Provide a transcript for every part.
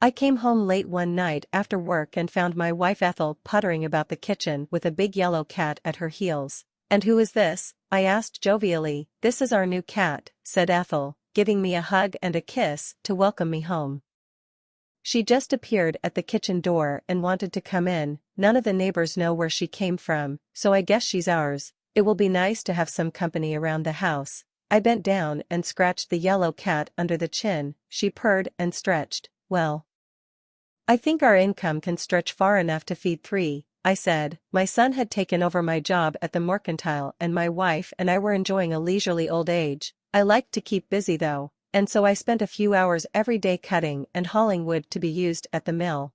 I came home late one night after work and found my wife Ethel puttering about the kitchen with a big yellow cat at her heels. "And who is this?" I asked jovially. "This is our new cat," said Ethel, giving me a hug and a kiss to welcome me home. She just appeared at the kitchen door and wanted to come in. None of the neighbors know where she came from, so I guess she's ours. It will be nice to have some company around the house. I bent down and scratched the yellow cat under the chin. She purred and stretched. "Well, I think our income can stretch far enough to feed three," I said. My son had taken over my job at the mercantile and my wife and I were enjoying a leisurely old age. I liked to keep busy though, and so I spent a few hours every day cutting and hauling wood to be used at the mill.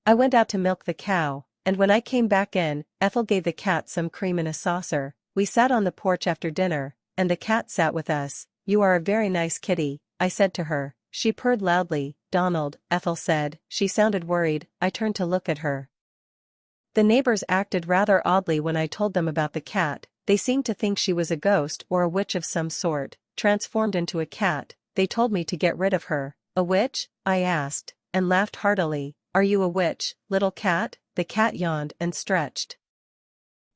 I went out to milk the cow, and when I came back in, Ethel gave the cat some cream in a saucer. We sat on the porch after dinner, and the cat sat with us. "You are a very nice kitty," I said to her. She purred loudly. "Donald," Ethel said. She sounded worried. I turned to look at her. The neighbors acted rather oddly when I told them about the cat. They seemed to think she was a ghost or a witch of some sort, transformed into a cat. They told me to get rid of her. "A witch?" I asked, and laughed heartily. "Are you a witch, little cat?" The cat yawned and stretched.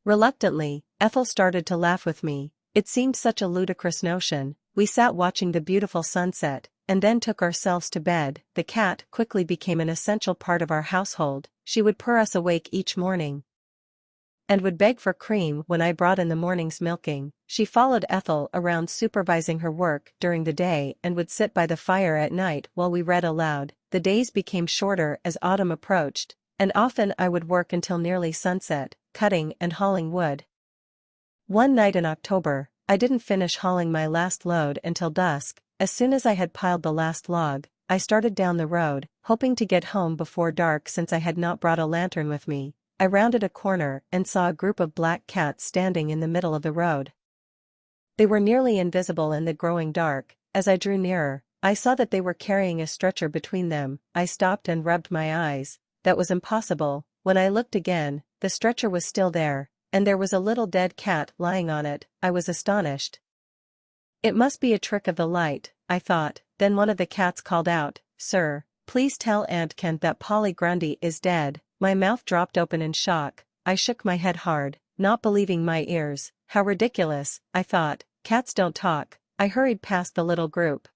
Reluctantly, Ethel started to laugh with me. It seemed such a ludicrous notion. We sat watching the beautiful sunset, and then took ourselves to bed. The cat quickly became an essential part of our household. She would purr us awake each morning, and would beg for cream when I brought in the morning's milking. She followed Ethel around supervising her work during the day and would sit by the fire at night while we read aloud. The days became shorter as autumn approached, and often I would work until nearly sunset, cutting and hauling wood. One night in October, I didn't finish hauling my last load until dusk. As soon as I had piled the last log, I started down the road, hoping to get home before dark since I had not brought a lantern with me. I rounded a corner and saw a group of black cats standing in the middle of the road. They were nearly invisible in the growing dark. As I drew nearer, I saw that they were carrying a stretcher between them. I stopped and rubbed my eyes. That was impossible. When I looked again, the stretcher was still there, and there was a little dead cat lying on it. I was astonished. It must be a trick of the light, I thought. Then one of the cats called out, "Sir, please tell Aunt Kent that Polly Grundy is dead." My mouth dropped open in shock. I shook my head hard, not believing my ears. How ridiculous, I thought. Cats don't talk. I hurried past the little group,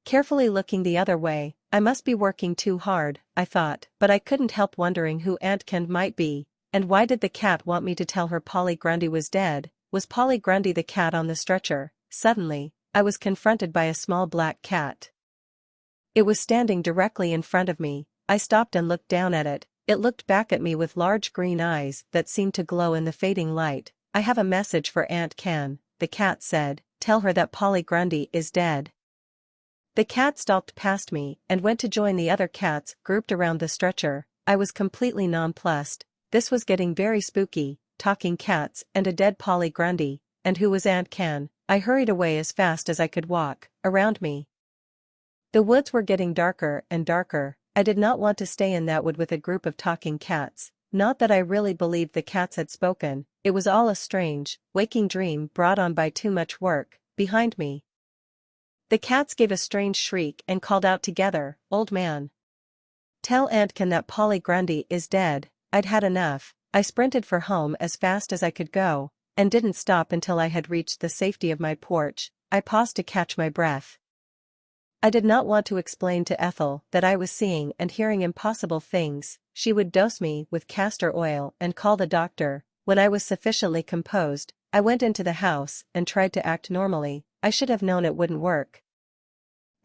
carefully looking the other way. I must be working too hard, I thought, but I couldn't help wondering who Aunt Kent might be. And why did the cat want me to tell her Polly Grundy was dead? Was Polly Grundy the cat on the stretcher? Suddenly, I was confronted by a small black cat. It was standing directly in front of me. I stopped and looked down at it. It looked back at me with large green eyes that seemed to glow in the fading light. "I have a message for Aunt Can," the cat said. "Tell her that Polly Grundy is dead." The cat stalked past me and went to join the other cats grouped around the stretcher. I was completely nonplussed. This was getting very spooky. Talking cats and a dead Polly Grundy. And who was Aunt Can? I hurried away as fast as I could walk. Around me, the woods were getting darker and darker. I did not want to stay in that wood with a group of talking cats. Not that I really believed the cats had spoken. It was all a strange, waking dream brought on by too much work. Behind me, the cats gave a strange shriek and called out together, "Old man, tell Aunt Can that Polly Grundy is dead." I'd had enough. I sprinted for home as fast as I could go, and didn't stop until I had reached the safety of my porch. I paused to catch my breath. I did not want to explain to Ethel that I was seeing and hearing impossible things. She would dose me with castor oil and call the doctor. When I was sufficiently composed, I went into the house and tried to act normally. I should have known it wouldn't work.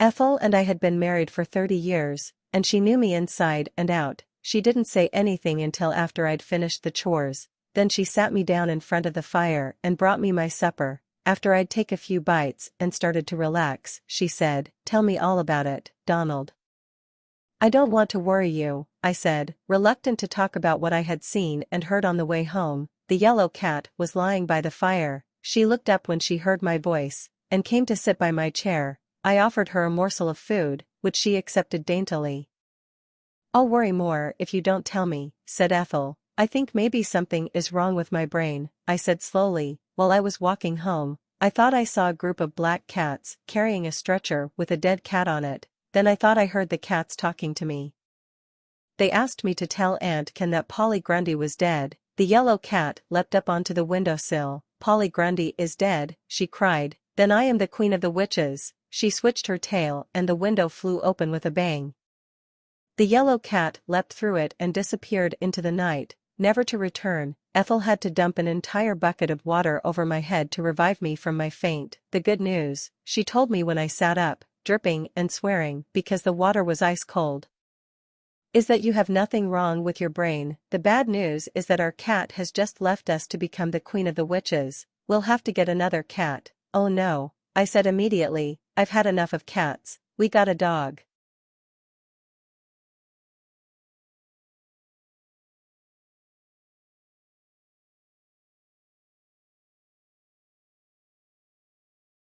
Ethel and I had been married for 30 years, and she knew me inside and out. She didn't say anything until after I'd finished the chores. Then she sat me down in front of the fire and brought me my supper. After I'd take a few bites and started to relax, she said, "Tell me all about it, Donald." "I don't want to worry you," I said, reluctant to talk about what I had seen and heard on the way home. The yellow cat was lying by the fire. She looked up when she heard my voice, and came to sit by my chair. I offered her a morsel of food, which she accepted daintily. "I'll worry more if you don't tell me," said Ethel. "I think maybe something is wrong with my brain," I said slowly. "While I was walking home, I thought I saw a group of black cats carrying a stretcher with a dead cat on it. Then I thought I heard the cats talking to me. They asked me to tell Aunt Ken that Polly Grundy was dead. The yellow cat leapt up onto the windowsill. Polly Grundy is dead, she cried. Then I am the queen of the witches. She switched her tail and the window flew open with a bang. The yellow cat leapt through it and disappeared into the night, never to return. Ethel had to dump an entire bucket of water over my head to revive me from my faint. The good news, she told me when I sat up, dripping and swearing because the water was ice cold, is that you have nothing wrong with your brain. The bad news is that our cat has just left us to become the queen of the witches. We'll have to get another cat. Oh no, I said immediately, I've had enough of cats. We got a dog.